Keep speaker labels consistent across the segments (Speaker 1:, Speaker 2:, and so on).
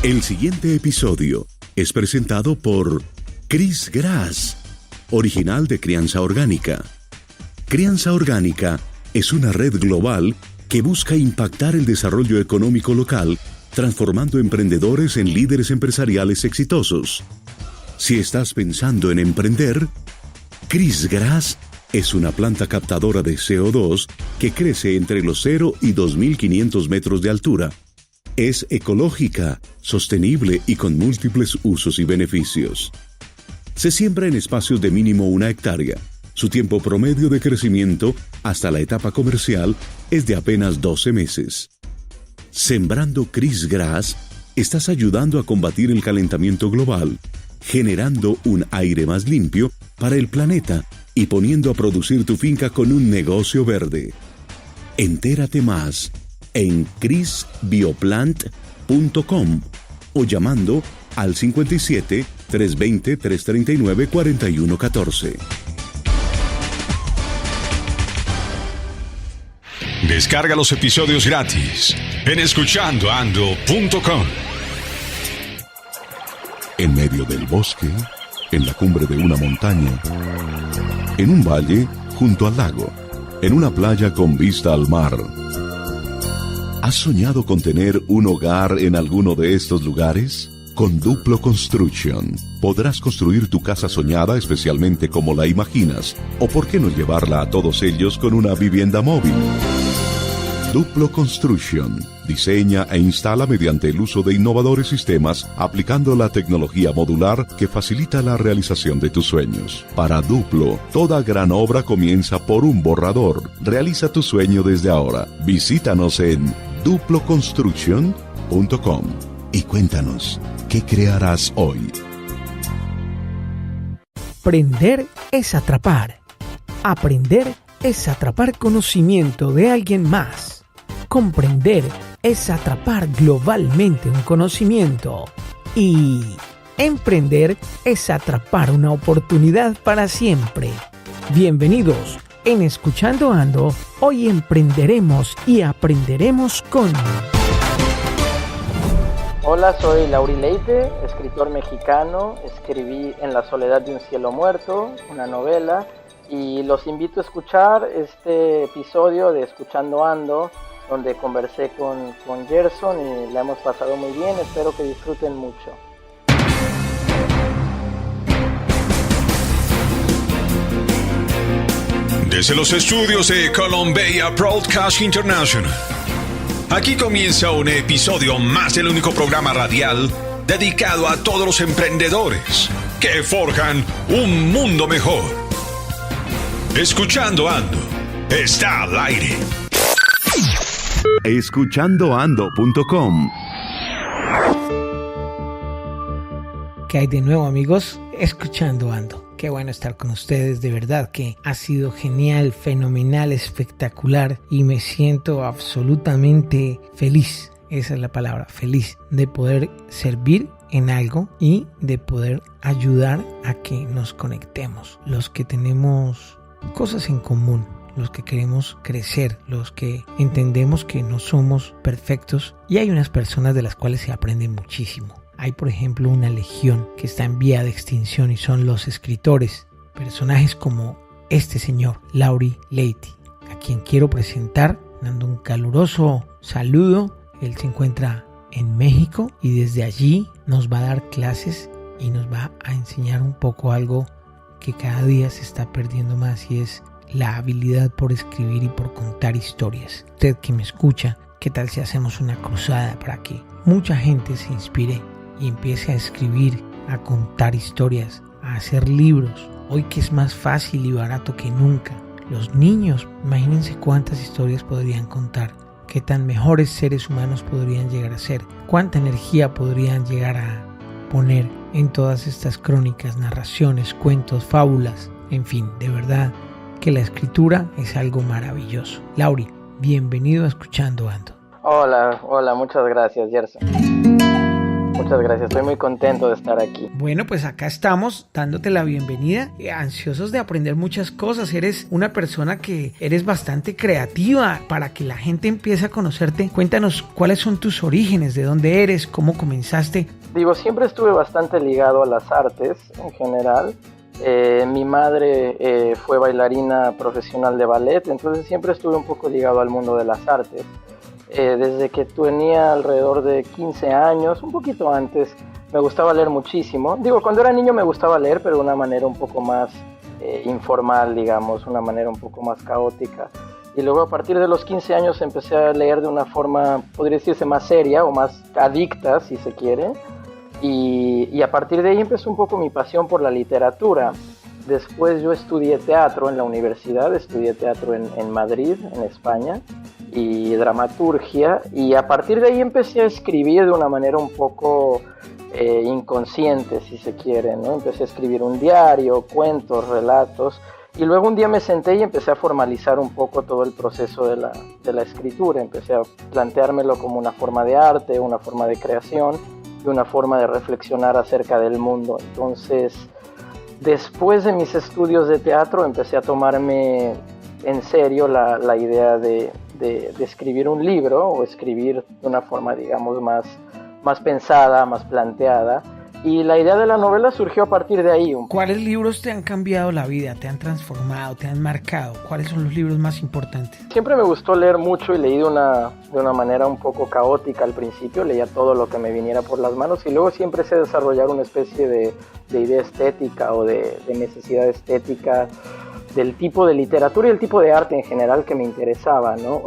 Speaker 1: El siguiente episodio es presentado por Chris Grass, original de Crianza Orgánica. Crianza Orgánica es una red global que busca impactar el desarrollo económico local, transformando emprendedores en líderes empresariales exitosos. Si estás pensando en emprender, Chris Grass es una planta captadora de CO2 que crece entre los 0 y 2.500 metros de altura. Es ecológica, sostenible y con múltiples usos y beneficios. Se siembra en espacios de mínimo 1 hectárea. Su tiempo promedio de crecimiento hasta la etapa comercial es de apenas 12 meses. Sembrando Chris Grass, estás ayudando a combatir el calentamiento global, generando un aire más limpio para el planeta y poniendo a producir tu finca con un negocio verde. Entérate más en chrisbioplant.com o llamando al 57 320 339 4114.
Speaker 2: Descarga los episodios gratis en escuchandoando.com.
Speaker 1: En medio del bosque, en la cumbre de una montaña, en un valle junto al lago, en una playa con vista al mar. ¿Has soñado con tener un hogar en alguno de estos lugares? Con Duplo Construction podrás construir tu casa soñada especialmente como la imaginas, o por qué no llevarla a todos ellos con una vivienda móvil. Duplo Construction diseña e instala mediante el uso de innovadores sistemas, aplicando la tecnología modular que facilita la realización de tus sueños. Para Duplo, toda gran obra comienza por un borrador. Realiza tu sueño desde ahora. Visítanos en duploconstruction.com y cuéntanos, ¿qué crearás hoy?
Speaker 3: Aprender es atrapar. Aprender es atrapar conocimiento de alguien más. Comprender es atrapar globalmente un conocimiento. Y emprender es atrapar una oportunidad para siempre. Bienvenidos. En Escuchando Ando, hoy emprenderemos y aprenderemos con...
Speaker 4: Hola, soy Lauri Leite, escritor mexicano. Escribí En la soledad de un cielo muerto, una novela, y los invito a escuchar este episodio de Escuchando Ando, donde conversé con Gerson y la hemos pasado muy bien. Espero que disfruten mucho.
Speaker 2: Desde los estudios de Columbia Broadcast International, aquí comienza un episodio más del único programa radial dedicado a todos los emprendedores que forjan un mundo mejor. Escuchando Ando está al aire.
Speaker 1: Escuchandoando.com.
Speaker 3: ¿Qué hay de nuevo, amigos? Escuchando Ando. Qué bueno estar con ustedes, de verdad que ha sido genial, fenomenal, espectacular y me siento absolutamente feliz, esa es la palabra, feliz de poder servir en algo y de poder ayudar a que nos conectemos, los que tenemos cosas en común, los que queremos crecer, los que entendemos que no somos perfectos, y hay unas personas de las cuales se aprende muchísimo. Hay, por ejemplo, una legión que está en vía de extinción y son los escritores, personajes como este señor, Lauri Leite, a quien quiero presentar, dando un caluroso saludo. Él se encuentra en México y desde allí nos va a dar clases y nos va a enseñar un poco algo que cada día se está perdiendo más, y es la habilidad por escribir y por contar historias. Usted que me escucha, ¿qué tal si hacemos una cruzada para que mucha gente se inspire y empiece a escribir, a contar historias, a hacer libros? Hoy que es más fácil y barato que nunca. Los niños, imagínense cuántas historias podrían contar, qué tan mejores seres humanos podrían llegar a ser, cuánta energía podrían llegar a poner en todas estas crónicas, narraciones, cuentos, fábulas, en fin, de verdad que la escritura es algo maravilloso. Lauri, bienvenido a Escuchando Ando.
Speaker 4: Hola, muchas gracias, Gerson. muchas gracias. Estoy muy contento de estar aquí.
Speaker 3: Bueno, pues acá estamos dándote la bienvenida, ansiosos de aprender muchas cosas. Eres una persona que eres bastante creativa. Para que la gente empiece a conocerte, cuéntanos cuáles son tus orígenes, de dónde eres, cómo comenzaste.
Speaker 4: Siempre estuve bastante ligado a las artes en general. Mi madre fue bailarina profesional de ballet, entonces siempre estuve un poco ligado al mundo de las artes. Desde que tenía alrededor de 15 años, un poquito antes, me gustaba leer muchísimo. Cuando era niño me gustaba leer, pero de una manera un poco más informal, digamos, una manera un poco más caótica. Y luego a partir de los 15 años empecé a leer de una forma, podría decirse, más seria o más adicta, si se quiere. Y a partir de ahí empezó un poco mi pasión por la literatura. Después yo estudié teatro en la universidad, estudié teatro en Madrid, en España, y dramaturgia, y a partir de ahí empecé a escribir de una manera un poco inconsciente, si se quiere, ¿no? Empecé a escribir un diario, cuentos, relatos, y luego un día me senté y empecé a formalizar un poco todo el proceso de la escritura. Empecé a planteármelo como una forma de arte, una forma de creación y una forma de reflexionar acerca del mundo. Entonces, después de mis estudios de teatro, empecé a tomarme en serio la idea de escribir un libro, o escribir de una forma, digamos, más pensada, más planteada. Y la idea de la novela surgió a partir de ahí.
Speaker 3: ¿Cuáles libros te han cambiado la vida, te han transformado, te han marcado? ¿Cuáles son los libros más importantes?
Speaker 4: Siempre me gustó leer mucho y leí de una manera un poco caótica al principio. Leía todo lo que me viniera por las manos y luego siempre sé desarrollar una especie de idea estética o de necesidad estética del tipo de literatura y el tipo de arte en general que me interesaba, ¿no?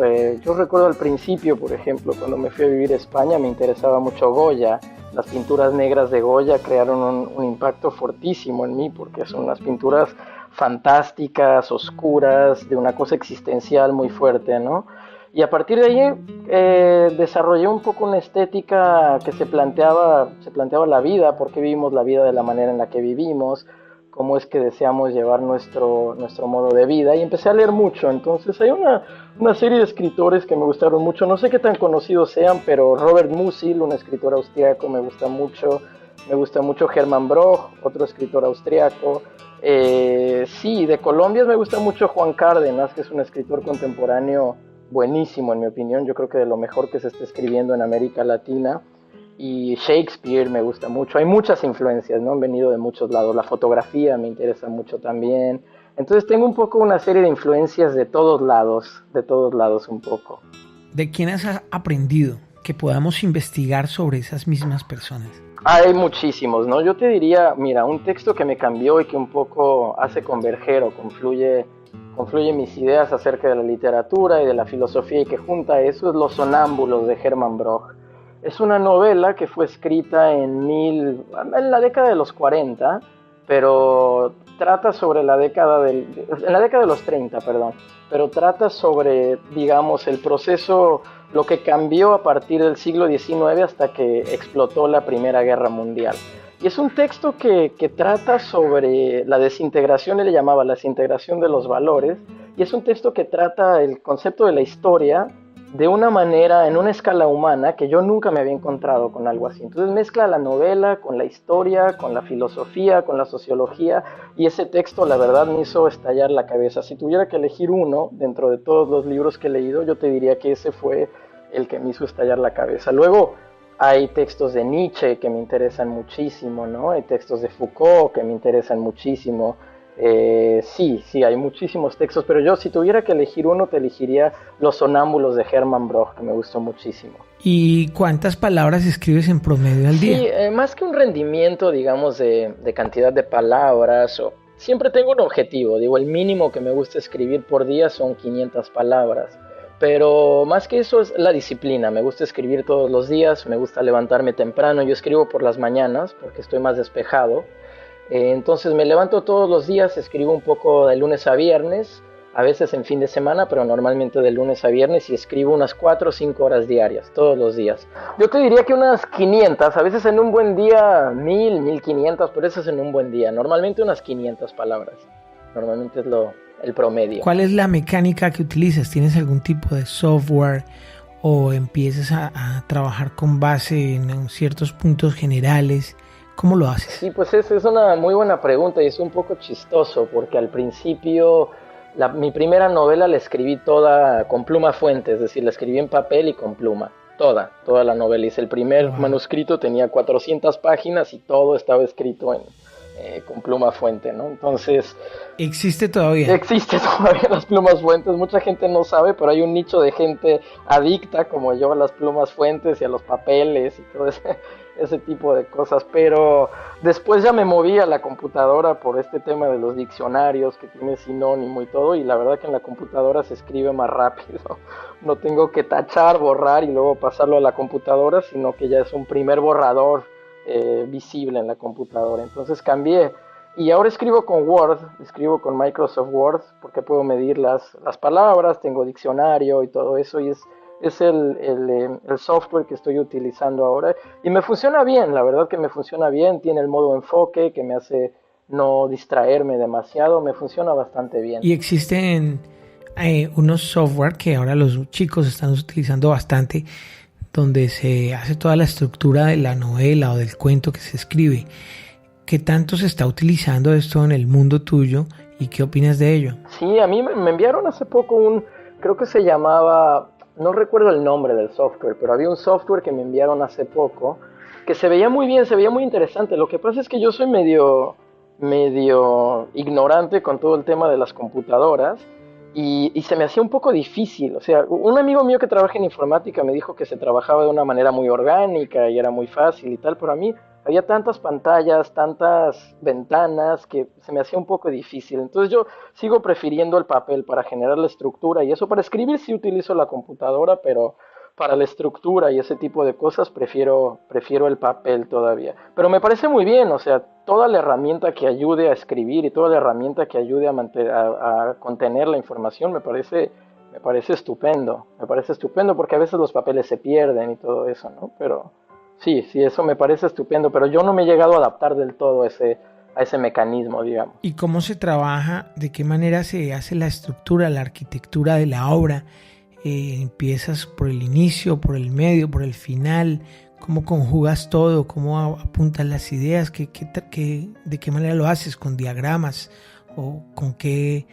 Speaker 4: Yo recuerdo al principio, por ejemplo, cuando me fui a vivir a España, me interesaba mucho Goya. Las pinturas negras de Goya crearon un impacto fortísimo en mí, porque son unas pinturas fantásticas, oscuras, de una cosa existencial muy fuerte, ¿no? Y a partir de ahí desarrollé un poco una estética que se planteaba la vida, por qué vivimos la vida de la manera en la que vivimos, cómo es que deseamos llevar nuestro modo de vida, y empecé a leer mucho. Entonces hay una serie de escritores que me gustaron mucho, no sé qué tan conocidos sean, pero Robert Musil, un escritor austriaco, me gusta mucho Hermann Broch, otro escritor austriaco. Sí, de Colombia me gusta mucho Juan Cárdenas, que es un escritor contemporáneo buenísimo en mi opinión, yo creo que de lo mejor que se está escribiendo en América Latina. Y Shakespeare me gusta mucho, hay muchas influencias, ¿no? Han venido de muchos lados, la fotografía me interesa mucho también. Entonces tengo un poco una serie de influencias de todos lados un poco.
Speaker 3: ¿De quién has aprendido que podamos investigar sobre esas mismas personas?
Speaker 4: Hay muchísimos, ¿no? Yo te diría, mira, un texto que me cambió y que un poco hace converger o confluye mis ideas acerca de la literatura y de la filosofía y que junta eso es Los Sonámbulos de Hermann Broch. Es una novela que fue escrita en la década de los 40, pero trata sobre en la década de los 30, perdón, pero trata sobre, digamos, el proceso, lo que cambió a partir del siglo XIX hasta que explotó la Primera Guerra Mundial. Y es un texto que trata sobre la desintegración, él le llamaba la desintegración de los valores, y es un texto que trata el concepto de la historia de una manera, en una escala humana, que yo nunca me había encontrado con algo así. Entonces mezcla la novela con la historia, con la filosofía, con la sociología, y ese texto la verdad me hizo estallar la cabeza. Si tuviera que elegir uno dentro de todos los libros que he leído, yo te diría que ese fue el que me hizo estallar la cabeza. Luego hay textos de Nietzsche que me interesan muchísimo, ¿no? Hay textos de Foucault que me interesan muchísimo. Sí, hay muchísimos textos, pero yo si tuviera que elegir uno, te elegiría Los Sonámbulos de Hermann Broch, que me gustó muchísimo.
Speaker 3: ¿Y cuántas palabras escribes en promedio al día?
Speaker 4: Sí, más que un rendimiento, digamos, de cantidad de palabras, siempre tengo un objetivo, el mínimo que me gusta escribir por día son 500 palabras. Pero más que eso es la disciplina, me gusta escribir todos los días, me gusta levantarme temprano, yo escribo por las mañanas porque estoy más despejado. Entonces me levanto todos los días, escribo un poco de lunes a viernes, a veces en fin de semana, pero normalmente de lunes a viernes, y escribo unas 4 o 5 horas diarias, todos los días. Yo te diría que unas 500, a veces en un buen día 1000, 1500, pero eso es en un buen día. Normalmente unas 500 palabras, normalmente es el promedio.
Speaker 3: ¿Cuál es la mecánica que utilizas? ¿Tienes algún tipo de software o empiezas a trabajar con base en ciertos puntos generales? ¿Cómo lo haces?
Speaker 4: Sí, pues es una muy buena pregunta y es un poco chistoso porque al principio mi primera novela la escribí toda con pluma fuente, es decir, la escribí en papel y con pluma, toda la novela. Hice el primer manuscrito, tenía 400 páginas y todo estaba escrito con pluma fuente, ¿no? Entonces...
Speaker 3: ¿Existe todavía?
Speaker 4: Existe todavía las plumas fuentes, mucha gente no sabe, pero hay un nicho de gente adicta como yo a las plumas fuentes y a los papeles y todo ese tipo de cosas, pero después ya me moví a la computadora por este tema de los diccionarios que tiene sinónimo y todo, y la verdad que en la computadora se escribe más rápido, no tengo que tachar, borrar y luego pasarlo a la computadora, sino que ya es un primer borrador visible en la computadora. Entonces cambié y ahora escribo con Word, escribo con Microsoft Word porque puedo medir las palabras, tengo diccionario y todo eso, y es el software que estoy utilizando ahora y me funciona bien, la verdad que me funciona bien, tiene el modo enfoque que me hace no distraerme demasiado, me funciona bastante bien.
Speaker 3: Y existen unos software que ahora los chicos están utilizando bastante, donde se hace toda la estructura de la novela o del cuento que se escribe. ¿Qué tanto se está utilizando esto en el mundo tuyo y qué opinas de ello?
Speaker 4: Sí, a mí me enviaron hace poco creo que se llamaba, no recuerdo el nombre del software, pero había un software que me enviaron hace poco que se veía muy bien, se veía muy interesante. Lo que pasa es que yo soy medio ignorante con todo el tema de las computadoras. Y se me hacía un poco difícil, o sea, un amigo mío que trabaja en informática me dijo que se trabajaba de una manera muy orgánica y era muy fácil y tal, pero a mí había tantas pantallas, tantas ventanas que se me hacía un poco difícil. Entonces yo sigo prefiriendo el papel para generar la estructura y eso. Para escribir sí utilizo la computadora, pero para la estructura y ese tipo de cosas prefiero el papel todavía. Pero me parece muy bien, o sea, toda la herramienta que ayude a escribir y toda la herramienta que ayude a contener la información me parece estupendo. Me parece estupendo porque a veces los papeles se pierden y todo eso, ¿no? Pero sí, eso me parece estupendo, pero yo no me he llegado a adaptar del todo a ese mecanismo, digamos.
Speaker 3: ¿Y cómo se trabaja? ¿De qué manera se hace la estructura, la arquitectura de la obra? ¿Empiezas por el inicio, por el medio, por el final? ¿Cómo conjugas todo? ¿Cómo apuntas las ideas? ¿De qué manera lo haces? ¿Con diagramas? ¿O con qué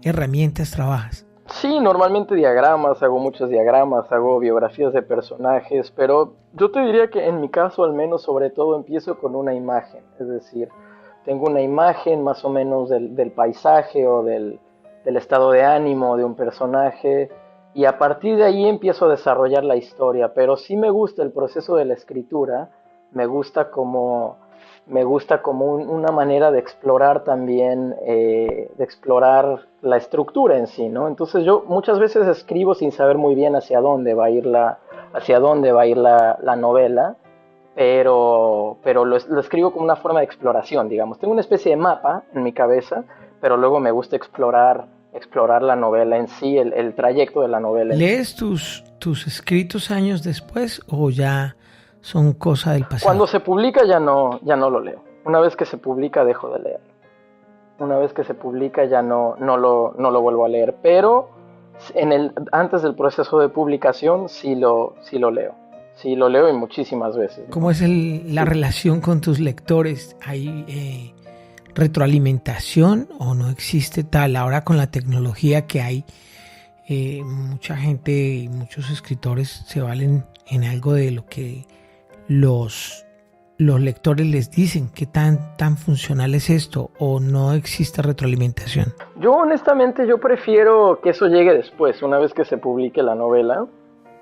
Speaker 3: herramientas trabajas?
Speaker 4: Sí, normalmente diagramas, hago muchos diagramas, hago biografías de personajes, pero yo te diría que en mi caso al menos sobre todo empiezo con una imagen, es decir, tengo una imagen más o menos del paisaje o del estado de ánimo de un personaje y a partir de ahí empiezo a desarrollar la historia, pero sí me gusta el proceso de la escritura, me gusta como una manera de explorar también, de explorar la estructura en sí, ¿no? Entonces yo muchas veces escribo sin saber muy bien hacia dónde va a ir la novela, pero lo escribo como una forma de exploración, digamos. Tengo una especie de mapa en mi cabeza, pero luego me gusta explorar la novela en sí, el trayecto de la novela.
Speaker 3: ¿Lees tus escritos años después o ya son cosa del pasado?
Speaker 4: Cuando se publica ya no lo leo. Una vez que se publica dejo de leer. Una vez que se publica ya no lo vuelvo a leer. Pero antes del proceso de publicación sí lo leo. Sí lo leo y muchísimas veces.
Speaker 3: ¿Cómo es la relación con tus lectores? ¿Hay retroalimentación o no existe tal? Ahora con la tecnología que hay, mucha gente y muchos escritores se valen en algo de lo que los lectores les dicen. ¿Qué tan funcional es esto o no existe retroalimentación?
Speaker 4: Yo honestamente prefiero que eso llegue después, una vez que se publique la novela,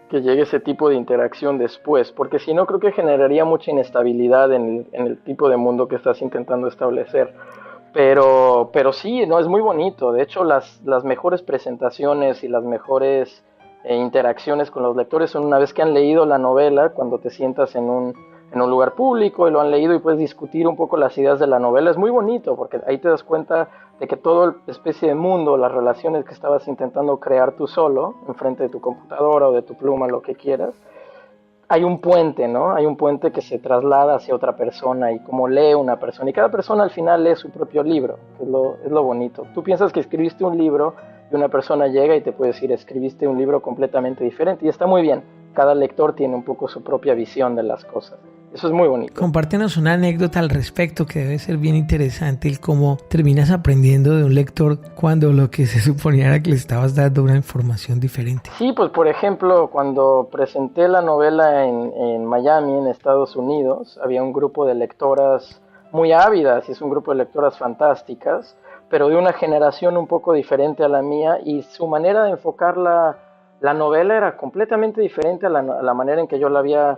Speaker 4: que llegue ese tipo de interacción después, porque si no creo que generaría mucha inestabilidad en el tipo de mundo que estás intentando establecer. Pero sí, no, es muy bonito. De hecho, las mejores presentaciones y las mejores interacciones con los lectores son una vez que han leído la novela, cuando te sientas en un lugar público y lo han leído y puedes discutir un poco las ideas de la novela. Es muy bonito porque ahí te das cuenta de que toda especie de mundo, las relaciones que estabas intentando crear tú solo, enfrente de tu computadora o de tu pluma, lo que quieras, hay un puente, ¿no? Hay un puente que se traslada hacia otra persona y como lee una persona. Y cada persona al final lee su propio libro, es lo bonito. Tú piensas que escribiste un libro y una persona llega y te puede decir, escribiste un libro completamente diferente, y está muy bien. Cada lector tiene un poco su propia visión de las cosas. Eso es muy bonito.
Speaker 3: Compártenos una anécdota al respecto, que debe ser bien interesante, el cómo terminas aprendiendo de un lector cuando lo que se suponía era que le estabas dando una información diferente.
Speaker 4: Sí, pues por ejemplo, cuando presenté la novela en Miami, en Estados Unidos, había un grupo de lectoras muy ávidas, y es un grupo de lectoras fantásticas, pero de una generación un poco diferente a la mía, y su manera de enfocar la novela era completamente diferente a la manera en que yo la había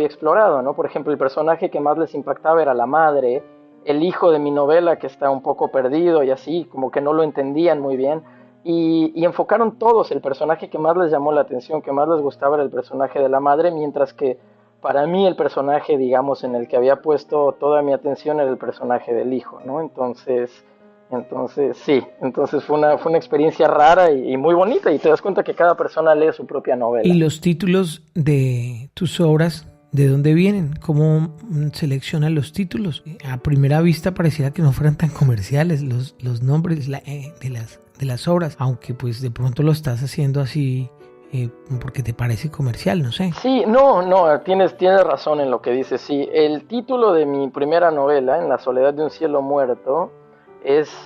Speaker 4: explorado, ¿no? Por ejemplo, el personaje que más les impactaba era la madre, el hijo de mi novela que está un poco perdido y así, como que no lo entendían muy bien, y enfocaron todos. El personaje que más les llamó la atención, que más les gustaba, era el personaje de la madre, mientras que para mí el personaje, digamos, en el que había puesto toda mi atención era el personaje del hijo, ¿no? Entonces sí, fue una experiencia rara y muy bonita, y te das cuenta que cada persona lee su propia novela.
Speaker 3: ¿Y los títulos de tus obras, de dónde vienen? ¿Cómo seleccionan los títulos? A primera vista pareciera que no fueran tan comerciales los nombres de las obras, aunque pues de pronto lo estás haciendo así porque te parece comercial, no sé.
Speaker 4: Sí, no, tienes razón en lo que dices. Sí, el título de mi primera novela, En la soledad de un cielo muerto,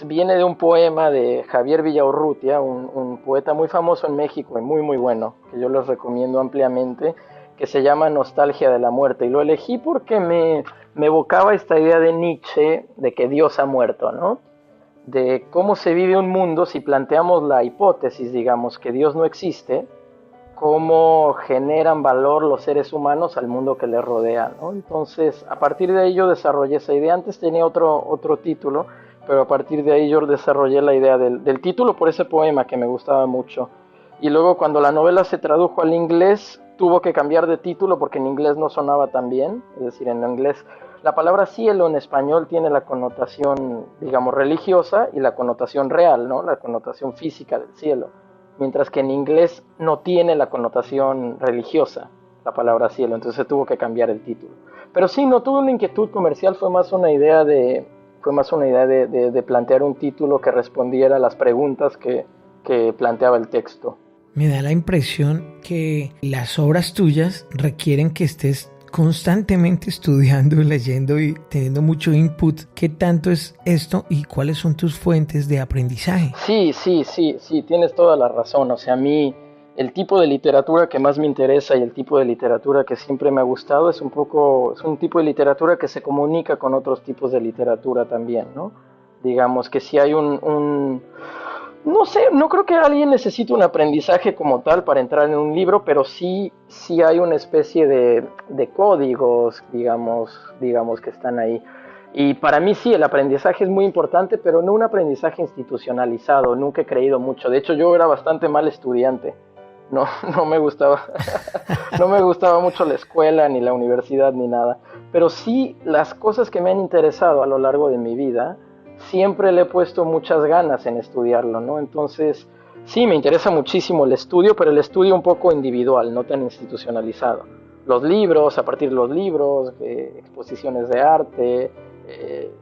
Speaker 4: viene de un poema de Javier Villaurrutia, un poeta muy famoso en México y muy muy bueno, que yo les recomiendo ampliamente, que se llama Nostalgia de la muerte, y lo elegí porque me evocaba esta idea de Nietzsche de que Dios ha muerto, ¿no? De cómo se vive un mundo si planteamos la hipótesis, digamos, que Dios no existe, cómo generan valor los seres humanos al mundo que les rodea, ¿no? Entonces, a partir de ahí yo desarrollé esa idea. Antes tenía otro título, pero a partir de ahí yo desarrollé la idea del título por ese poema que me gustaba mucho. Y luego cuando la novela se tradujo al inglés, tuvo que cambiar de título porque en inglés no sonaba tan bien. Es decir, en inglés la palabra cielo en español tiene la connotación, digamos, religiosa, y la connotación real, ¿no? La connotación física del cielo. Mientras que en inglés no tiene la connotación religiosa la palabra cielo, entonces se tuvo que cambiar el título. Pero sí, no tuve una inquietud comercial, fue más una idea de plantear un título que respondiera a las preguntas que planteaba el texto.
Speaker 3: Me da la impresión que las obras tuyas requieren que estés constantemente estudiando, leyendo y teniendo mucho input. ¿Qué tanto es esto y cuáles son tus fuentes de aprendizaje?
Speaker 4: Sí, tienes toda la razón. O sea, a mí el tipo de literatura que más me interesa y el tipo de literatura que siempre me ha gustado es un tipo de literatura que se comunica con otros tipos de literatura también, ¿no? Digamos que si hay no sé, no creo que alguien necesite un aprendizaje como tal para entrar en un libro, pero sí hay una especie de códigos, digamos que están ahí. Y para mí sí, el aprendizaje es muy importante, pero no un aprendizaje institucionalizado. Nunca he creído mucho. De hecho, yo era bastante mal estudiante. No me gustaba no me gustaba mucho la escuela, ni la universidad, ni nada. Pero sí, las cosas que me han interesado a lo largo de mi vida, siempre le he puesto muchas ganas en estudiarlo, ¿no? Entonces, sí, me interesa muchísimo el estudio, pero el estudio un poco individual, no tan institucionalizado. Los libros, a partir de los libros, exposiciones de arte,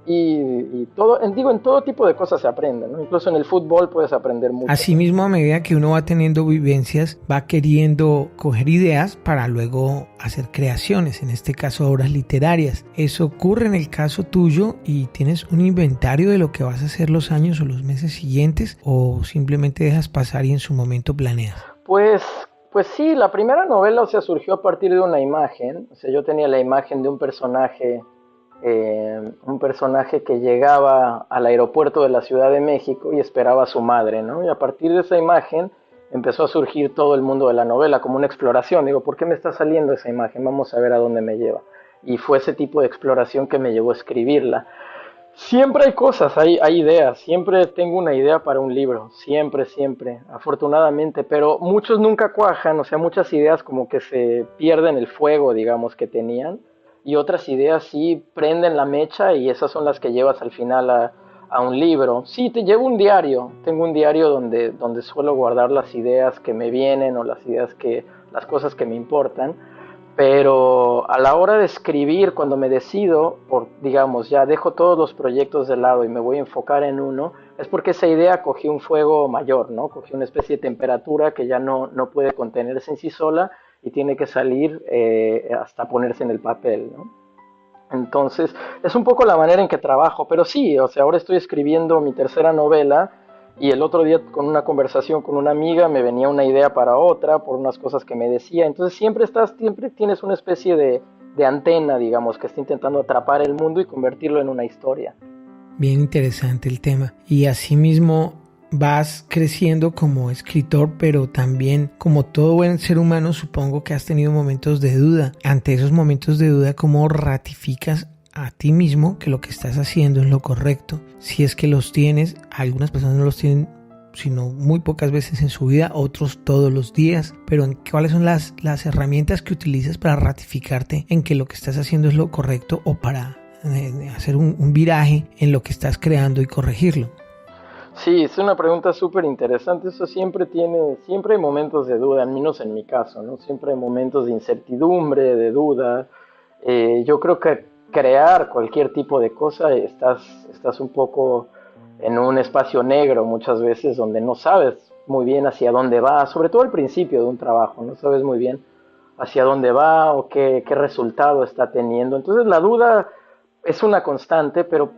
Speaker 4: y todo, en todo tipo de cosas se aprende, ¿no? Incluso en el fútbol puedes aprender mucho.
Speaker 3: Asimismo, a medida que uno va teniendo vivencias, va queriendo coger ideas para luego hacer creaciones, en este caso obras literarias. ¿Eso ocurre en el caso tuyo y tienes un inventario de lo que vas a hacer los años o los meses siguientes, o simplemente dejas pasar y en su momento planeas?
Speaker 4: Pues sí, la primera novela, o sea, surgió a partir de una imagen. O sea, yo tenía la imagen de un personaje que llegaba al aeropuerto de la Ciudad de México y esperaba a su madre, ¿no? Y a partir de esa imagen empezó a surgir todo el mundo de la novela, como una exploración. Digo, ¿por qué me está saliendo esa imagen? Vamos a ver a dónde me lleva. Y fue ese tipo de exploración que me llevó a escribirla. Siempre hay cosas, hay ideas, siempre tengo una idea para un libro, siempre, afortunadamente, pero muchos nunca cuajan. O sea, muchas ideas como que se pierden el fuego, digamos, que tenían, y otras ideas sí prenden la mecha, y esas son las que llevas al final a un libro. Sí, te llevo un diario, tengo un diario donde suelo guardar las ideas que me vienen, o las cosas que me importan, pero a la hora de escribir, cuando me decido, digamos, ya dejo todos los proyectos de lado y me voy a enfocar en uno, es porque esa idea cogió un fuego mayor, ¿no? Cogió una especie de temperatura que ya no puede contenerse en sí sola y tiene que salir hasta ponerse en el papel, ¿no? Entonces, es un poco la manera en que trabajo, pero sí, o sea, ahora estoy escribiendo mi tercera novela y el otro día con una conversación con una amiga me venía una idea para otra por unas cosas que me decía, entonces siempre tienes una especie de antena, digamos, que está intentando atrapar el mundo y convertirlo en una historia.
Speaker 3: Bien interesante el tema. Y asimismo vas creciendo como escritor, pero también como todo buen ser humano, supongo que has tenido momentos de duda. Ante esos momentos de duda, ¿cómo ratificas a ti mismo que lo que estás haciendo es lo correcto? Si es que los tienes, algunas personas no los tienen sino muy pocas veces en su vida, otros todos los días, pero ¿cuáles son las herramientas que utilizas para ratificarte en que lo que estás haciendo es lo correcto o para hacer un viraje en lo que estás creando y corregirlo?
Speaker 4: Sí, es una pregunta súper interesante. Eso siempre hay momentos de duda, al menos en mi caso, ¿no? Siempre hay momentos de incertidumbre, de duda. Yo creo que crear cualquier tipo de cosa estás un poco en un espacio negro muchas veces donde no sabes muy bien hacia dónde va, sobre todo al principio de un trabajo, no sabes muy bien hacia dónde va o qué resultado está teniendo. Entonces la duda es una constante, pero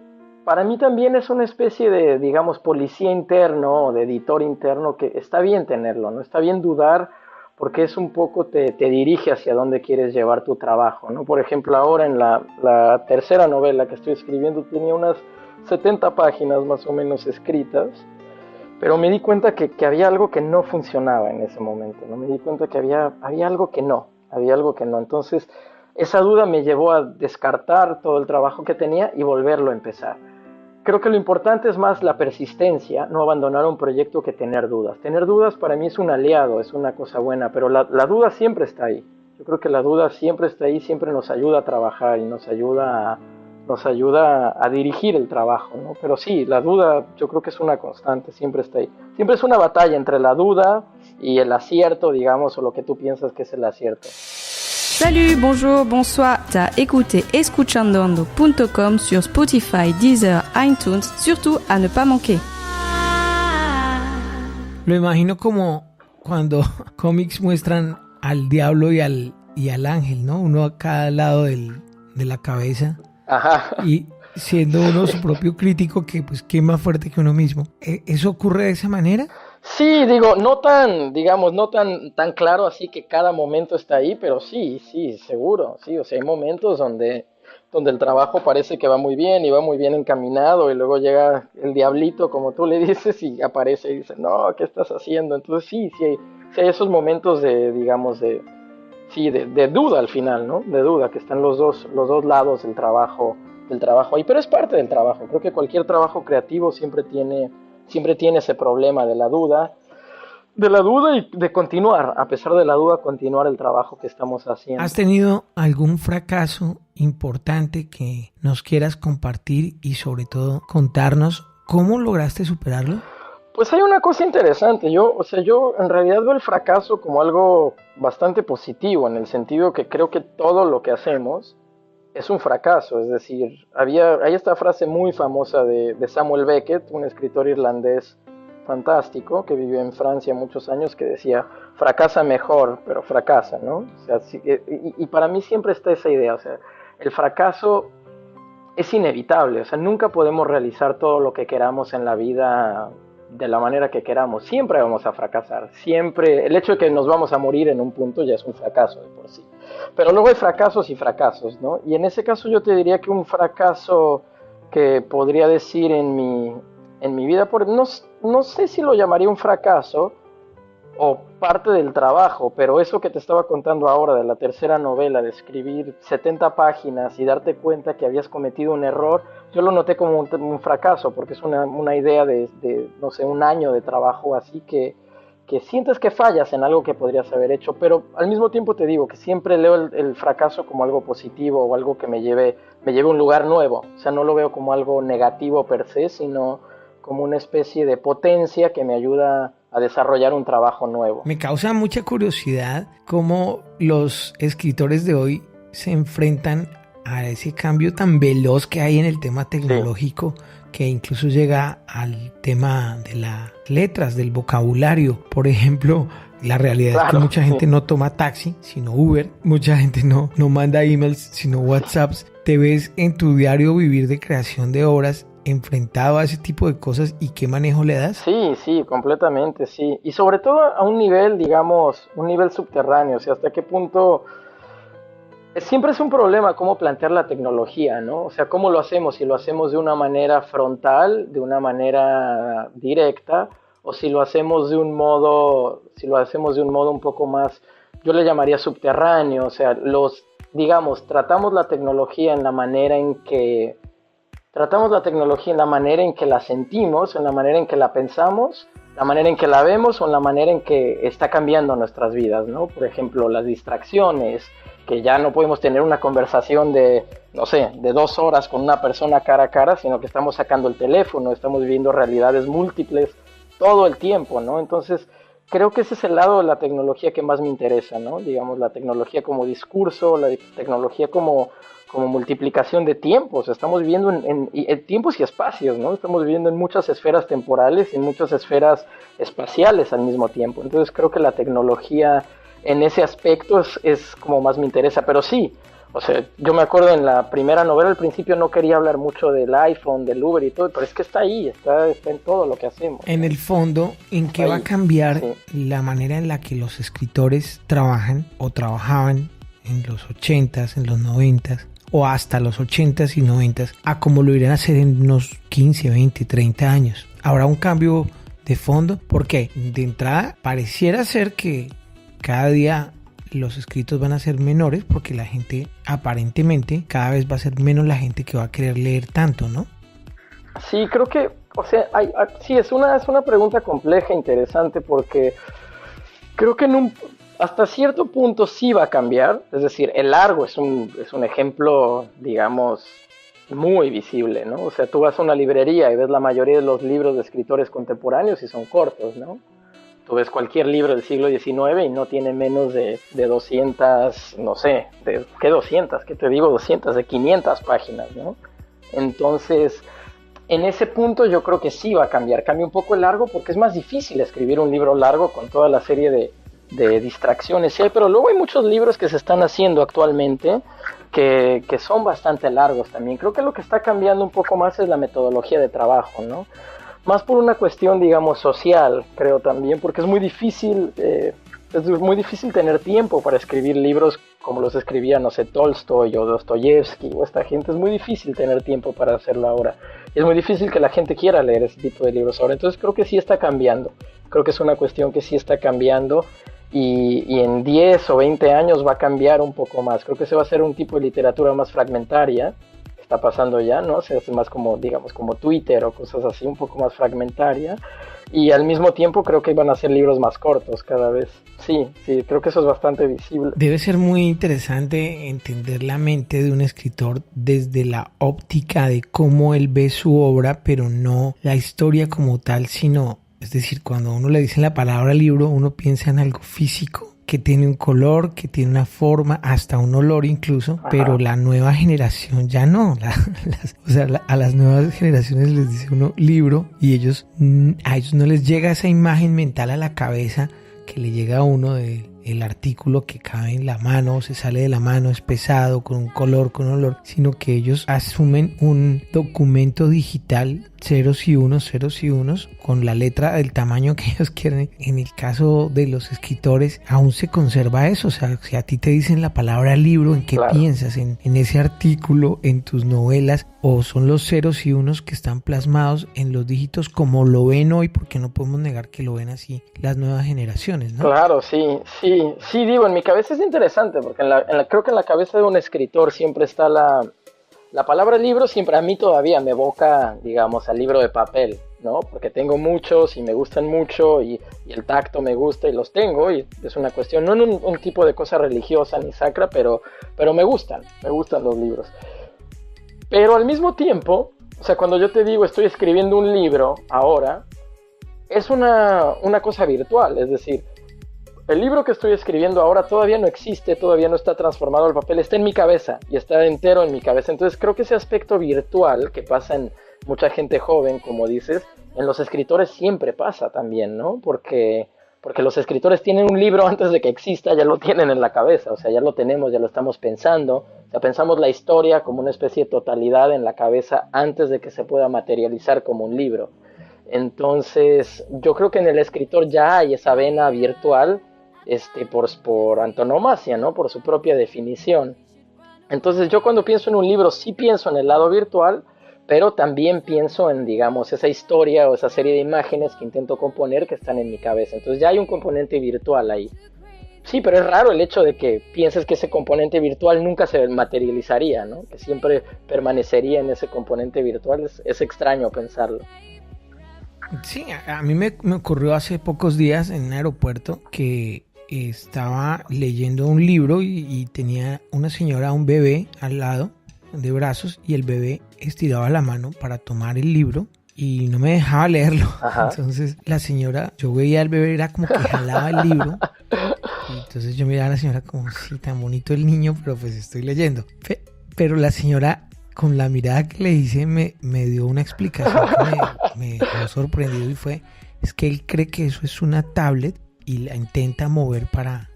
Speaker 4: para mí también es una especie de, digamos, policía interno o de editor interno que está bien tenerlo, ¿no? Está bien dudar porque es un poco, te dirige hacia dónde quieres llevar tu trabajo, ¿no? Por ejemplo, ahora en la tercera novela que estoy escribiendo tenía unas 70 páginas más o menos escritas, pero me di cuenta que había algo que no funcionaba en ese momento, ¿no? Me di cuenta que había algo que no, entonces esa duda me llevó a descartar todo el trabajo que tenía y volverlo a empezar. Creo que lo importante es más la persistencia, no abandonar un proyecto que tener dudas. Tener dudas para mí es un aliado, es una cosa buena, pero la duda siempre está ahí. Yo creo que la duda siempre está ahí, siempre nos ayuda a trabajar y nos ayuda a dirigir el trabajo, ¿no? Pero sí, la duda yo creo que es una constante, siempre está ahí. Siempre es una batalla entre la duda y el acierto, digamos, o lo que tú piensas que es el acierto.
Speaker 5: Salut, bonjour, bonsoir, t'as écouté escuchandoando.com sur Spotify, Deezer, iTunes, surtout à ne pas manquer.
Speaker 3: Lo imagino como cuando cómics muestran al diablo y al ángel, ¿no? Uno a cada lado de la cabeza.
Speaker 4: Ajá.
Speaker 3: Y siendo uno su propio crítico, que pues qué más fuerte que uno mismo. ¿Eso ocurre de esa manera?
Speaker 4: Sí, digo, no tan claro así que cada momento está ahí, pero sí, seguro, sí, o sea, hay momentos donde el trabajo parece que va muy bien y va muy bien encaminado y luego llega el diablito, como tú le dices, y aparece y dice, no, ¿qué estás haciendo? Entonces sí hay esos momentos de, digamos, de duda al final, ¿no? De duda, que están los dos lados del trabajo ahí, pero es parte del trabajo. Creo que cualquier trabajo creativo siempre tiene ese problema de la duda y de continuar, a pesar de la duda, continuar el trabajo que estamos haciendo.
Speaker 3: ¿Has tenido algún fracaso importante que nos quieras compartir y sobre todo contarnos cómo lograste superarlo?
Speaker 4: Pues hay una cosa interesante. Yo en realidad veo el fracaso como algo bastante positivo, en el sentido que creo que todo lo que hacemos es un fracaso. Es decir, hay esta frase muy famosa de Samuel Beckett, un escritor irlandés fantástico que vivió en Francia muchos años, que decía, fracasa mejor, pero fracasa, ¿no? O sea, y para mí siempre está esa idea, o sea, el fracaso es inevitable, o sea, nunca podemos realizar todo lo que queramos en la vida de la manera que queramos, siempre vamos a fracasar, siempre, el hecho de que nos vamos a morir en un punto ya es un fracaso de por sí, pero luego hay fracasos y fracasos, ¿no? Y en ese caso yo te diría que un fracaso que podría decir en mi vida, no sé si lo llamaría un fracaso o parte del trabajo, pero eso que te estaba contando ahora de la tercera novela, de escribir 70 páginas y darte cuenta que habías cometido un error, yo lo noté como un fracaso, porque es una idea de, no sé, un año de trabajo así que sientes que fallas en algo que podrías haber hecho, pero al mismo tiempo te digo que siempre leo el fracaso como algo positivo o algo que me lleve a un lugar nuevo, o sea, no lo veo como algo negativo per se, sino como una especie de potencia que me ayuda a desarrollar un trabajo nuevo.
Speaker 3: Me causa mucha curiosidad cómo los escritores de hoy se enfrentan a ese cambio tan veloz que hay en el tema tecnológico, que incluso llega al tema de las letras, del vocabulario. Por ejemplo, la realidad es que mucha gente no toma taxi, sino Uber. Mucha gente no manda emails, sino WhatsApps. ¿Te ves en tu diario vivir de creación de obras enfrentado a ese tipo de cosas y qué manejo le das?
Speaker 4: Sí, completamente, sí. Y sobre todo a un nivel, digamos, un nivel subterráneo. O sea, hasta qué punto... Siempre es un problema cómo plantear la tecnología, ¿no? O sea, cómo lo hacemos, si lo hacemos de una manera frontal, de una manera directa, o si lo hacemos de un modo un poco más, yo le llamaría subterráneo. O sea, tratamos la tecnología en la manera en que la sentimos, en la manera en que la pensamos, la manera en que la vemos o en la manera en que está cambiando nuestras vidas, ¿no? Por ejemplo, las distracciones, que ya no podemos tener una conversación de 2 horas con una persona cara a cara, sino que estamos sacando el teléfono, estamos viviendo realidades múltiples todo el tiempo, ¿no? Entonces, creo que ese es el lado de la tecnología que más me interesa, ¿no? Digamos, la tecnología como discurso, la tecnología como multiplicación de tiempos. Estamos viviendo en tiempos y espacios, ¿no? Estamos viviendo en muchas esferas temporales y en muchas esferas espaciales al mismo tiempo. Entonces, creo que la tecnología en ese aspecto es como más me interesa, pero sí, o sea, yo me acuerdo en la primera novela al principio no quería hablar mucho del iPhone, del Uber y todo, pero es que está ahí, está en todo lo que hacemos.
Speaker 3: En el fondo, ¿en qué va a cambiar la manera en la que los escritores trabajan o trabajaban en los 80s, en los 90s o hasta los 80s y 90s a como lo irán a hacer en unos 15, 20, 30 años? ¿Habrá un cambio de fondo? Porque de entrada pareciera ser que cada día los escritos van a ser menores porque la gente aparentemente cada vez va a ser menos la gente que va a querer leer tanto, ¿no?
Speaker 4: Sí, creo que, o sea, sí, es una pregunta compleja, interesante, porque creo que hasta cierto punto sí va a cambiar. Es decir, el largo es un ejemplo, digamos, muy visible, ¿no? O sea, tú vas a una librería y ves la mayoría de los libros de escritores contemporáneos y son cortos, ¿no? Tú ves cualquier libro del siglo XIX y no tiene menos de 200, no sé, ¿qué 200? ¿Qué te digo? 200, de 500 páginas, ¿no? Entonces, en ese punto yo creo que sí va a cambiar. Cambia un poco el largo porque es más difícil escribir un libro largo con toda la serie de distracciones. Sí, pero luego hay muchos libros que se están haciendo actualmente que son bastante largos también. Creo que lo que está cambiando un poco más es la metodología de trabajo, ¿no? Más por una cuestión, digamos, social, creo también, porque es muy difícil tener tiempo para escribir libros como los escribía, no sé, Tolstoy o Dostoyevsky o esta gente. Es muy difícil tener tiempo para hacerlo ahora. Y es muy difícil que la gente quiera leer ese tipo de libros ahora. Entonces creo que sí está cambiando. Creo que es una cuestión que sí está cambiando y en 10 o 20 años va a cambiar un poco más. Creo que se va a hacer un tipo de literatura más fragmentaria. Está pasando ya, ¿no? Se hace más como, digamos, como Twitter o cosas así, un poco más fragmentaria. Y al mismo tiempo creo que van a ser libros más cortos cada vez. Sí, creo que eso es bastante visible.
Speaker 3: Debe ser muy interesante entender la mente de un escritor desde la óptica de cómo él ve su obra, pero no la historia como tal, sino, es decir, cuando uno le dice la palabra libro, uno piensa en algo físico, que tiene un color, que tiene una forma, hasta un olor incluso. Ajá. Pero la nueva generación ya no. A las nuevas generaciones les dice uno libro y a ellos no les llega esa imagen mental a la cabeza que le llega a uno del artículo que cabe en la mano, se sale de la mano, es pesado, con un color, con un olor, sino que ellos asumen un documento digital, ceros y unos, con la letra del tamaño que ellos quieren. En el caso de los escritores, aún se conserva eso. O sea, si a ti te dicen la palabra libro, ¿en qué piensas? ¿En ese artículo, en tus novelas? ¿O son los ceros y unos que están plasmados en los dígitos como lo ven hoy? Porque no podemos negar que lo ven así las nuevas generaciones, ¿no?
Speaker 4: Claro, sí, digo, en mi cabeza es interesante, porque creo que en la cabeza de un escritor siempre está la palabra libro. Siempre a mí todavía me evoca, digamos, al libro de papel, ¿no? Porque tengo muchos y me gustan mucho y el tacto me gusta y los tengo, y es una cuestión, no en un tipo de cosa religiosa ni sacra, pero me gustan los libros. Pero al mismo tiempo, o sea, cuando yo te digo estoy escribiendo un libro ahora, es una cosa virtual, es decir, el libro que estoy escribiendo ahora todavía no existe, todavía no está transformado al papel, está en mi cabeza y está entero en mi cabeza. Entonces creo que ese aspecto virtual que pasa en mucha gente joven, como dices, en los escritores siempre pasa también, ¿no? Porque los escritores tienen un libro antes de que exista, ya lo tienen en la cabeza, o sea, ya lo tenemos, ya lo estamos pensando, o sea, pensamos la historia como una especie de totalidad en la cabeza antes de que se pueda materializar como un libro. Entonces, yo creo que en el escritor ya hay esa vena virtual, por antonomasia, ¿no? Por su propia definición. Entonces, yo cuando pienso en un libro sí pienso en el lado virtual, pero también pienso en, digamos, esa historia o esa serie de imágenes que intento componer que están en mi cabeza. Entonces ya hay un componente virtual ahí. Sí, pero es raro el hecho de que pienses que ese componente virtual nunca se materializaría, ¿no? Que siempre permanecería en ese componente virtual. Es extraño pensarlo.
Speaker 3: Sí, a mí me ocurrió hace pocos días en un aeropuerto que estaba leyendo un libro y tenía una señora, un bebé al lado de brazos, y el bebé estiraba la mano para tomar el libro y no me dejaba leerlo. Ajá. Entonces la señora, yo veía al bebé, era como que jalaba el libro, y entonces yo miraba a la señora como, sí, tan bonito el niño, pero pues estoy leyendo. Pero la señora, con la mirada que le hice, me dio una explicación que me dejó sorprendido, y fue, es que él cree que eso es una tablet y la intenta mover para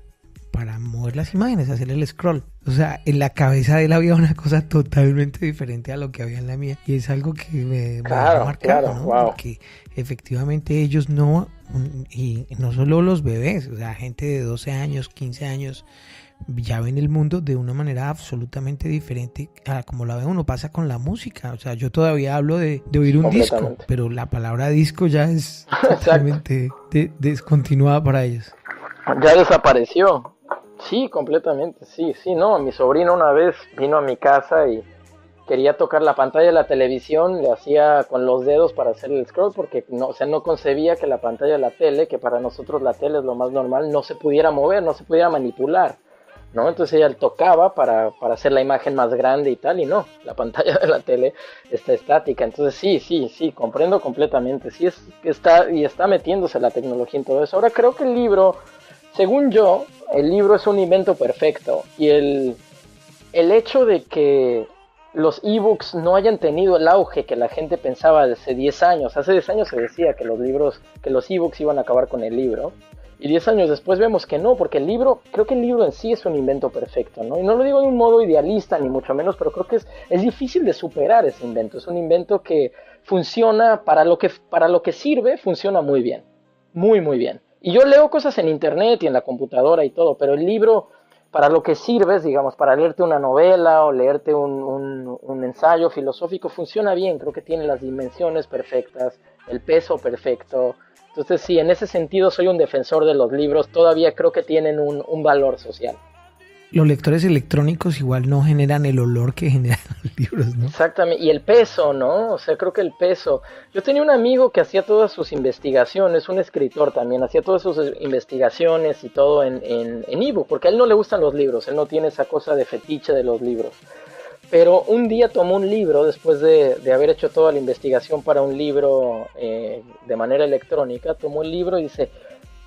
Speaker 3: mover las imágenes, hacer el scroll. O sea, en la cabeza de él había una cosa totalmente diferente a lo que había en la mía, y es algo que me ha marcado, ¿no?
Speaker 4: Wow.
Speaker 3: Porque efectivamente ellos no, y no solo los bebés, o sea, gente de 12 años, 15 años, ya ven el mundo de una manera absolutamente diferente a como la ve uno. Pasa con la música, o sea, yo todavía hablo de oír un disco, pero la palabra disco ya es totalmente descontinuada para ellos.
Speaker 4: Ya desapareció. Sí, completamente, sí, no, mi sobrino una vez vino a mi casa y quería tocar la pantalla de la televisión, le hacía con los dedos para hacer el scroll, porque no, o sea, no concebía que la pantalla de la tele, que para nosotros la tele es lo más normal, no se pudiera mover, no se pudiera manipular, ¿no? Entonces ella tocaba para hacer la imagen más grande y tal, y no, la pantalla de la tele está estática. Entonces sí, comprendo completamente, sí está metiéndose la tecnología en todo eso. Ahora creo que el libro, según yo, el libro es un invento perfecto, y el hecho de que los ebooks no hayan tenido el auge que la gente pensaba hace 10 años. Hace 10 años se decía que los ebooks iban a acabar con el libro, y 10 años después vemos que no, porque creo que el libro en sí es un invento perfecto, ¿no? Y no lo digo de un modo idealista ni mucho menos, pero creo que es difícil de superar ese invento. Es un invento que funciona para lo que sirve, funciona muy bien, muy muy bien. Y yo leo cosas en internet y en la computadora y todo, pero el libro, para lo que sirve, digamos, para leerte una novela o leerte un ensayo filosófico, funciona bien. Creo que tiene las dimensiones perfectas, el peso perfecto. Entonces sí, en ese sentido soy un defensor de los libros. Todavía creo que tienen un valor social.
Speaker 3: Los lectores electrónicos igual no generan el olor que generan los libros, ¿no?
Speaker 4: Exactamente, y el peso, ¿no? O sea, creo que el peso. Yo tenía un amigo que hacía todas sus investigaciones, un escritor también, hacía todas sus investigaciones y todo en ebook, porque a él no le gustan los libros, él no tiene esa cosa de fetiche de los libros. Pero un día tomó un libro, después de haber hecho toda la investigación para un libro de manera electrónica, tomó el libro y dice: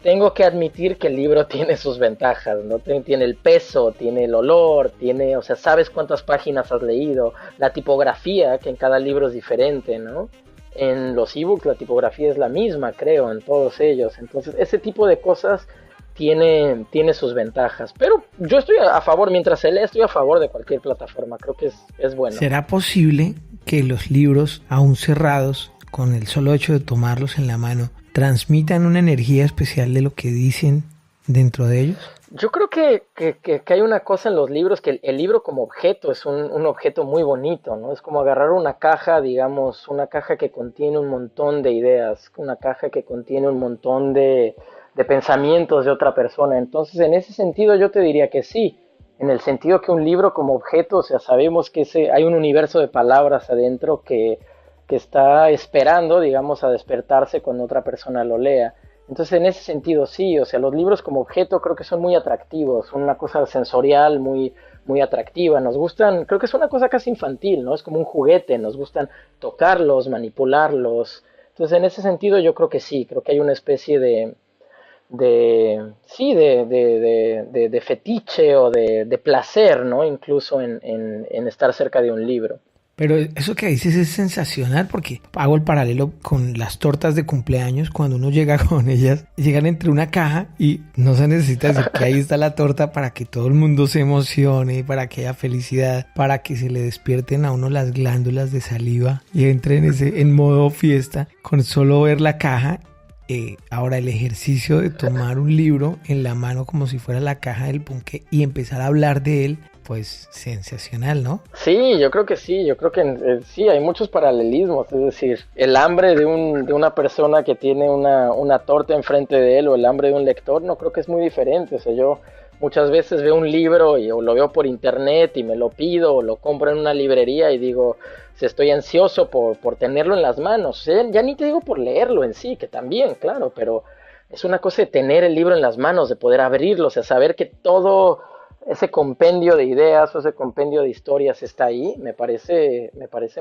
Speaker 4: tengo que admitir que el libro tiene sus ventajas, ¿no? Tiene el peso, tiene el olor, o sea, sabes cuántas páginas has leído, la tipografía, que en cada libro es diferente, ¿no? En los ebooks la tipografía es la misma, creo, en todos ellos. Entonces, ese tipo de cosas tiene sus ventajas. Pero yo estoy a favor, mientras se lee, estoy a favor de cualquier plataforma. Creo que es bueno.
Speaker 3: ¿Será posible que los libros, aún cerrados, con el solo hecho de tomarlos en la mano, transmitan una energía especial de lo que dicen dentro de ellos?
Speaker 4: Yo creo que hay una cosa en los libros, que el libro como objeto es un objeto muy bonito, ¿no? Es como agarrar una caja, digamos, una caja que contiene un montón de ideas, una caja que contiene un montón de pensamientos de otra persona. Entonces, en ese sentido yo te diría que sí, en el sentido que un libro como objeto, o sea, sabemos que hay un universo de palabras adentro que está esperando, digamos, a despertarse cuando otra persona lo lea. Entonces, en ese sentido, sí, o sea, los libros como objeto creo que son muy atractivos, son una cosa sensorial muy, muy atractiva. Nos gustan, creo que es una cosa casi infantil, ¿no? Es como un juguete, nos gustan tocarlos, manipularlos, Entonces, en ese sentido, yo creo que sí, creo que hay una especie de fetiche o de placer, ¿no? Incluso en estar cerca de un libro.
Speaker 3: Pero eso que dices es sensacional porque hago el paralelo con las tortas de cumpleaños. Cuando uno llega con ellas, llegan entre una caja y no se necesita decir que ahí está la torta para que todo el mundo se emocione, para que haya felicidad, para que se le despierten a uno las glándulas de saliva y entre en modo fiesta con solo ver la caja. Ahora el ejercicio de tomar un libro en la mano como si fuera la caja del ponqué y empezar a hablar de él, pues sensacional, ¿no?
Speaker 4: Sí, yo creo que sí, sí, hay muchos paralelismos, es decir, el hambre de una persona que tiene una torta enfrente de él o el hambre de un lector, no creo que es muy diferente. O sea, yo muchas veces veo un libro o lo veo por internet y me lo pido o lo compro en una librería y digo, si estoy ansioso por tenerlo en las manos, ya ni te digo por leerlo en sí, que también, claro, pero es una cosa de tener el libro en las manos, de poder abrirlo, o sea, saber que todo ese compendio de ideas o ese compendio de historias está ahí, me parece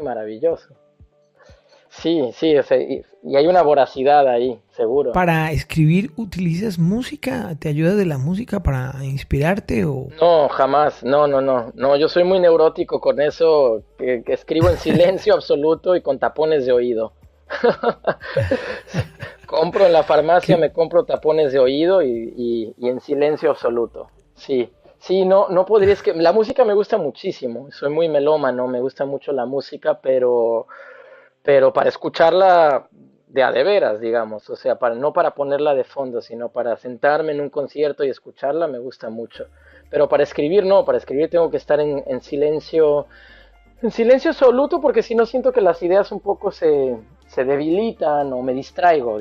Speaker 4: maravilloso. Sí, o sea, y hay una voracidad ahí, seguro.
Speaker 3: ¿Para escribir utilizas música? ¿Te ayuda de la música para inspirarte o...?
Speaker 4: No, jamás, no, yo soy muy neurótico con eso, que escribo en silencio absoluto y con tapones de oído. Compro en la farmacia, me compro tapones de oído y en silencio absoluto, sí. Sí, no podría, es que la música me gusta muchísimo, soy muy melómano, me gusta mucho la música, pero para escucharla de veras, digamos, o sea, no para ponerla de fondo, sino para sentarme en un concierto y escucharla, me gusta mucho. Pero para escribir no, para escribir tengo que estar en silencio absoluto, porque si no siento que las ideas un poco se debilitan o me distraigo.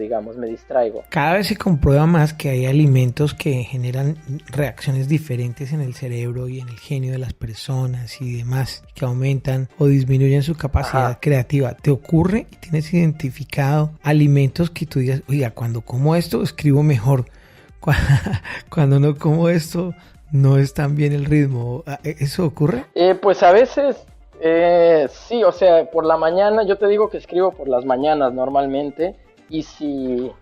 Speaker 3: Cada vez se comprueba más que hay alimentos que generan reacciones diferentes en el cerebro y en el genio de las personas y demás, que aumentan o disminuyen su capacidad creativa. ¿Te ocurre y tienes identificado alimentos que tú digas, oiga, cuando como esto escribo mejor, cuando no como esto no es tan bien el ritmo? ¿Eso ocurre?
Speaker 4: Pues a veces... sí, o sea, por la mañana, yo te digo que escribo por las mañanas normalmente, y si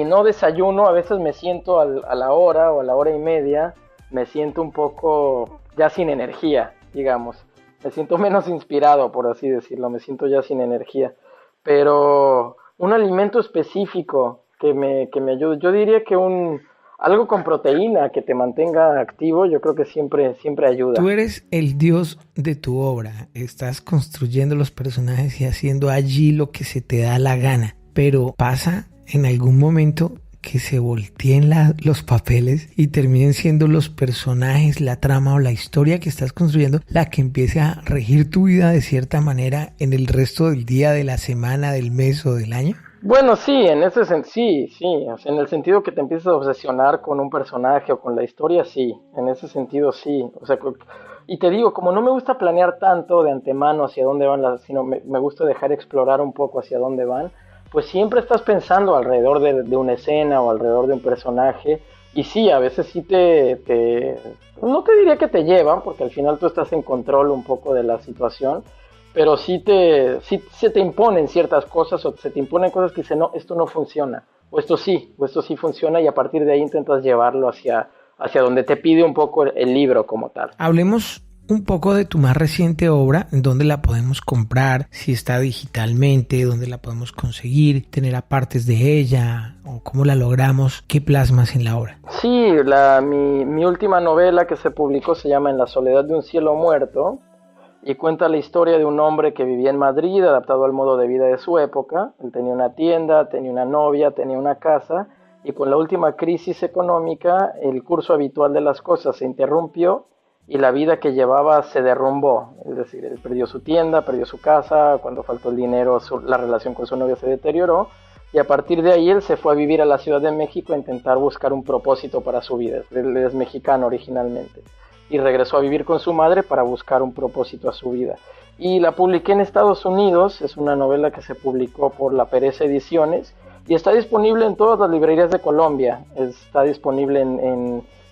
Speaker 4: no desayuno, a veces me siento a la hora o a la hora y media, me siento un poco ya sin energía, digamos, me siento menos inspirado, por así decirlo, me siento ya sin energía, pero un alimento específico que me ayude, yo diría que algo con proteína que te mantenga activo, yo creo que siempre ayuda.
Speaker 3: Tú eres el dios de tu obra, estás construyendo los personajes y haciendo allí lo que se te da la gana, pero pasa en algún momento que se volteen los papeles y terminen siendo los personajes, la trama o la historia que estás construyendo la que empiece a regir tu vida de cierta manera en el resto del día, de la semana, del mes o del año.
Speaker 4: Bueno, sí, en ese sí, o sea, en el sentido que te empiezas a obsesionar con un personaje o con la historia, sí, en ese sentido sí, o sea, y te digo, como no me gusta planear tanto de antemano hacia dónde van sino me gusta dejar explorar un poco hacia dónde van, pues siempre estás pensando alrededor de una escena o alrededor de un personaje, y sí, a veces sí no te diría que te llevan, porque al final tú estás en control un poco de la situación, pero sí se te imponen ciertas cosas o se te imponen cosas que dicen, no, esto no funciona, o esto sí funciona, y a partir de ahí intentas llevarlo hacia donde te pide un poco el libro como tal.
Speaker 3: Hablemos un poco de tu más reciente obra, en dónde la podemos comprar, si está digitalmente, dónde la podemos conseguir, tener apartes de ella, o cómo la logramos, qué plasmas en la obra.
Speaker 4: Sí, mi última novela que se publicó se llama En la soledad de un cielo muerto, y cuenta la historia de un hombre que vivía en Madrid, adaptado al modo de vida de su época. Él tenía una tienda, tenía una novia, tenía una casa, y con la última crisis económica, el curso habitual de las cosas se interrumpió y la vida que llevaba se derrumbó. Es decir, él perdió su tienda, perdió su casa, cuando faltó el dinero, la relación con su novia se deterioró, y a partir de ahí él se fue a vivir a la Ciudad de México a intentar buscar un propósito para su vida. Él es mexicano originalmente, y regresó a vivir con su madre para buscar un propósito a su vida. Y la publiqué en Estados Unidos, es una novela que se publicó por La Pereza Ediciones, y está disponible en todas las librerías de Colombia. Está disponible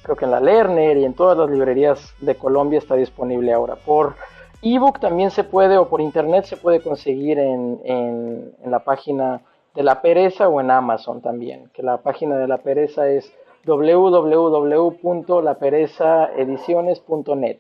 Speaker 4: creo que en la Lerner y en todas las librerías de Colombia está disponible ahora. Por ebook también se puede, o por internet se puede conseguir en la página La Pereza o en Amazon también, que la página de La Pereza es www.laperezaediciones.net.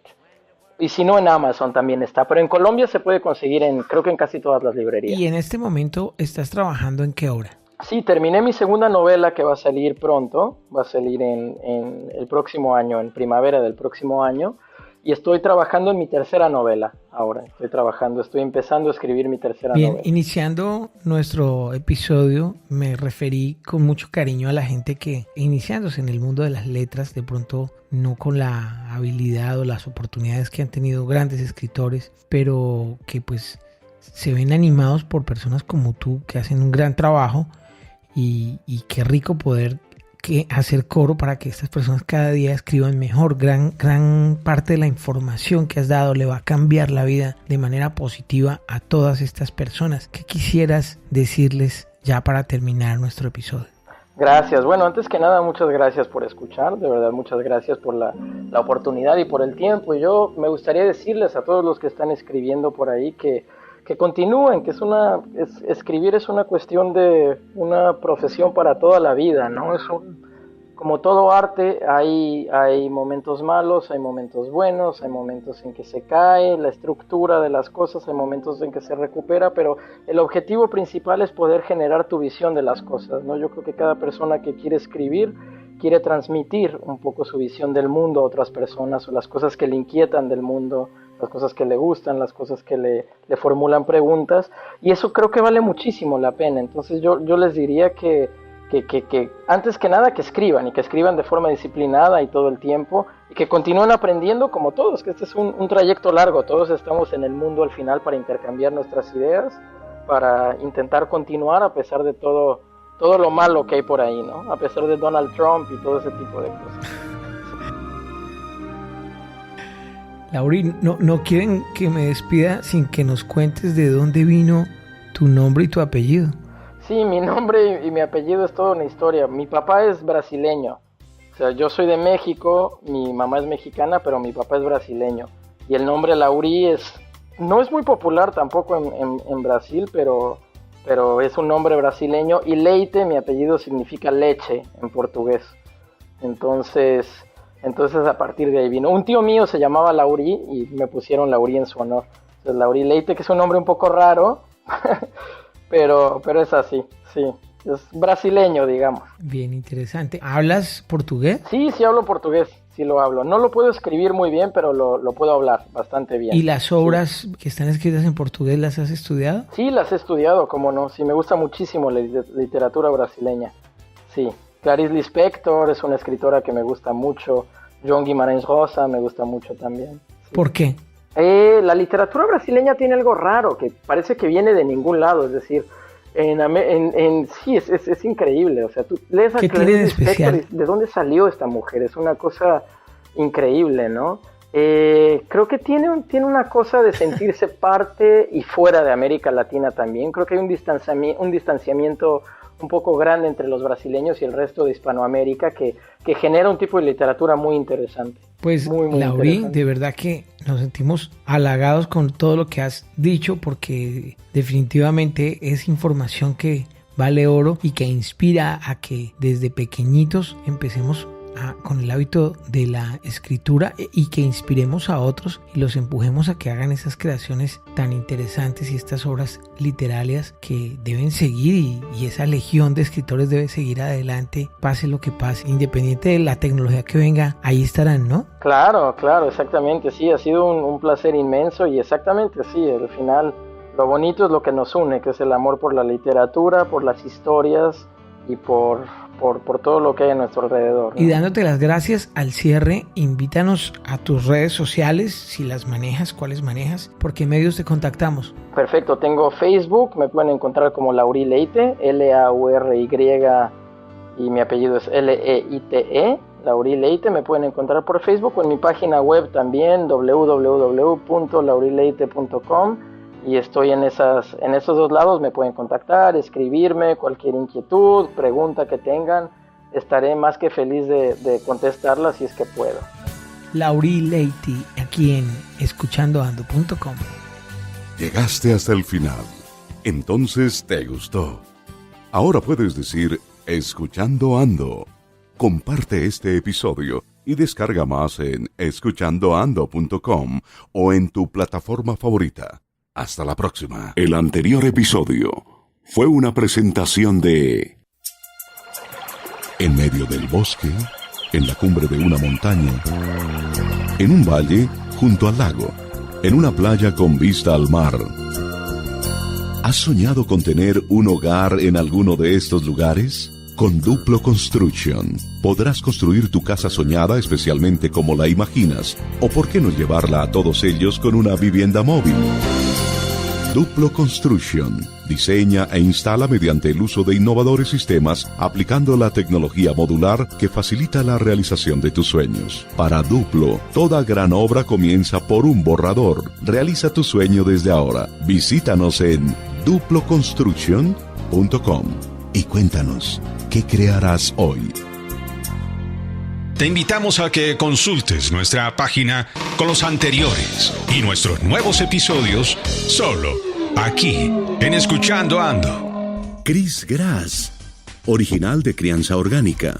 Speaker 4: Y si no, en Amazon también está, pero en Colombia se puede conseguir creo que en casi todas las librerías.
Speaker 3: ¿Y en este momento estás trabajando en qué obra?
Speaker 4: Sí, terminé mi segunda novela que va a salir pronto, va a salir en el próximo año, en primavera del próximo año, y estoy trabajando en mi tercera novela ahora. Estoy empezando a escribir mi tercera novela.
Speaker 3: Bien, iniciando nuestro episodio, me referí con mucho cariño a la gente que, iniciándose en el mundo de las letras, de pronto no con la habilidad o las oportunidades que han tenido grandes escritores, pero que pues se ven animados por personas como tú que hacen un gran trabajo, y qué rico poder hacer coro para que estas personas cada día escriban mejor. Gran parte de la información que has dado le va a cambiar la vida de manera positiva a todas estas personas. ¿Qué quisieras decirles ya para terminar nuestro episodio?
Speaker 4: Gracias. Bueno, antes que nada, muchas gracias por escuchar. De verdad, muchas gracias por la oportunidad y por el tiempo. Y yo me gustaría decirles a todos los que están escribiendo por ahí que continúen, que escribir es una cuestión de una profesión para toda la vida, ¿no? Como todo arte, hay momentos malos, hay momentos buenos, hay momentos en que se cae la estructura de las cosas, hay momentos en que se recupera, pero el objetivo principal es poder generar tu visión de las cosas, ¿no? Yo creo que cada persona que quiere escribir quiere transmitir un poco su visión del mundo a otras personas, o las cosas que le inquietan del mundo, las cosas que le gustan, las cosas que le formulan preguntas, y eso creo que vale muchísimo la pena. Entonces yo les diría que antes que nada que escriban, y que escriban de forma disciplinada y todo el tiempo, y que continúen aprendiendo como todos, que este es un trayecto largo. Todos estamos en el mundo al final para intercambiar nuestras ideas, para intentar continuar a pesar de todo lo malo que hay por ahí, ¿no? A pesar de Donald Trump y todo ese tipo de cosas.
Speaker 3: Lauri, no quieren que me despida sin que nos cuentes de dónde vino tu nombre y tu apellido.
Speaker 4: Sí, mi nombre y mi apellido es toda una historia. Mi papá es brasileño. O sea, yo soy de México, mi mamá es mexicana, pero mi papá es brasileño. Y el nombre Lauri no es muy popular tampoco en Brasil, pero es un nombre brasileño. Y Leite, mi apellido, significa leche en portugués. Entonces a partir de ahí vino. Un tío mío se llamaba Lauri y me pusieron Lauri en su honor. Entonces, Lauri Leite, que es un nombre un poco raro, pero es así, sí. Es brasileño, digamos.
Speaker 3: Bien interesante. ¿Hablas portugués?
Speaker 4: Sí hablo portugués, sí lo hablo. No lo puedo escribir muy bien, pero lo puedo hablar bastante bien.
Speaker 3: ¿Y las obras que están escritas en portugués las has estudiado?
Speaker 4: Sí, las he estudiado, cómo no. Sí, me gusta muchísimo la literatura brasileña. Sí. Clarice Lispector es una escritora que me gusta mucho. João Guimarães Rosa me gusta mucho también. Sí.
Speaker 3: ¿Por qué?
Speaker 4: La literatura brasileña tiene algo raro, que parece que viene de ningún lado. Es decir, sí, es increíble. O sea, tú lees a Clarice Lispector y ¿de dónde salió esta mujer? Es una cosa increíble, ¿no? Creo que tiene una cosa de sentirse parte y fuera de América Latina también. Creo que hay un distanciamiento un poco grande entre los brasileños y el resto de Hispanoamérica que genera un tipo de literatura muy interesante.
Speaker 3: Pues muy Lauri, de verdad que nos sentimos halagados con todo lo que has dicho, porque definitivamente es información que vale oro y que inspira a que desde pequeñitos empecemos con el hábito de la escritura y que inspiremos a otros y los empujemos a que hagan esas creaciones tan interesantes y estas obras literarias que deben seguir, y esa legión de escritores debe seguir adelante, pase lo que pase, independiente de la tecnología que venga, ahí estarán, ¿no? Claro,
Speaker 4: exactamente, sí, ha sido un placer inmenso, y exactamente, sí, al final lo bonito es lo que nos une, que es el amor por la literatura, por las historias y por todo lo que hay a nuestro alrededor, ¿no?
Speaker 3: Y dándote las gracias al cierre, invítanos a tus redes sociales, si las manejas, cuáles manejas, por qué medios te contactamos.
Speaker 4: Perfecto, tengo Facebook, me pueden encontrar como Lauri Leite, Laury, y mi apellido es Leite, Lauri Leite. Me pueden encontrar por Facebook o en mi página web también, www.laurileite.com. Y estoy en esos dos lados, me pueden contactar, escribirme, cualquier inquietud, pregunta que tengan, estaré más que feliz de contestarla si es que puedo.
Speaker 3: Lauri Leite, aquí en escuchandoando.com.
Speaker 1: Llegaste hasta el final, entonces te gustó. Ahora puedes decir, escuchando ando. Comparte este episodio y descarga más en escuchandoando.com o en tu plataforma favorita. Hasta la próxima. El anterior episodio fue una presentación de... En medio del bosque, en la cumbre de una montaña, en un valle junto al lago, en una playa con vista al mar. ¿Has soñado con tener un hogar en alguno de estos lugares? Con Duplo Construction podrás construir tu casa soñada especialmente como la imaginas, o por qué no llevarla a todos ellos con una vivienda móvil. Duplo Construction diseña e instala mediante el uso de innovadores sistemas, aplicando la tecnología modular que facilita la realización de tus sueños. Para Duplo, toda gran obra comienza por un borrador. Realiza tu sueño desde ahora. Visítanos en duploconstruction.com y cuéntanos, ¿qué crearás hoy?
Speaker 2: Te invitamos a que consultes nuestra página con los anteriores y nuestros nuevos episodios solo aquí en Escuchando Ando.
Speaker 1: Chris Grass, original de Crianza Orgánica.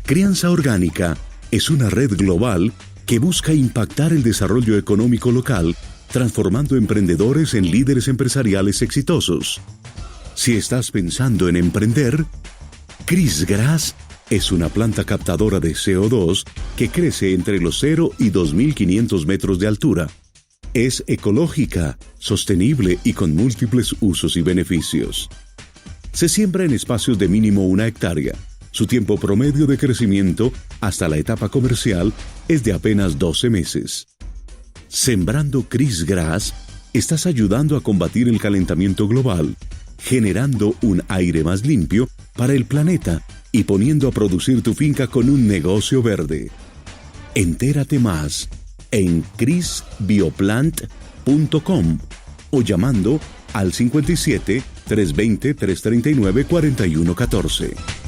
Speaker 1: Crianza Orgánica es una red global que busca impactar el desarrollo económico local, transformando emprendedores en líderes empresariales exitosos. Si estás pensando en emprender, Chris Grass es una planta captadora de CO2 que crece entre los 0 y 2.500 metros de altura. Es ecológica, sostenible y con múltiples usos y beneficios. Se siembra en espacios de mínimo 1 hectárea. Su tiempo promedio de crecimiento hasta la etapa comercial es de apenas 12 meses. Sembrando Chris Grass, estás ayudando a combatir el calentamiento global, generando un aire más limpio para el planeta y poniendo a producir tu finca con un negocio verde. Entérate más en chrisbioplant.com o llamando al 57 320 339 4114.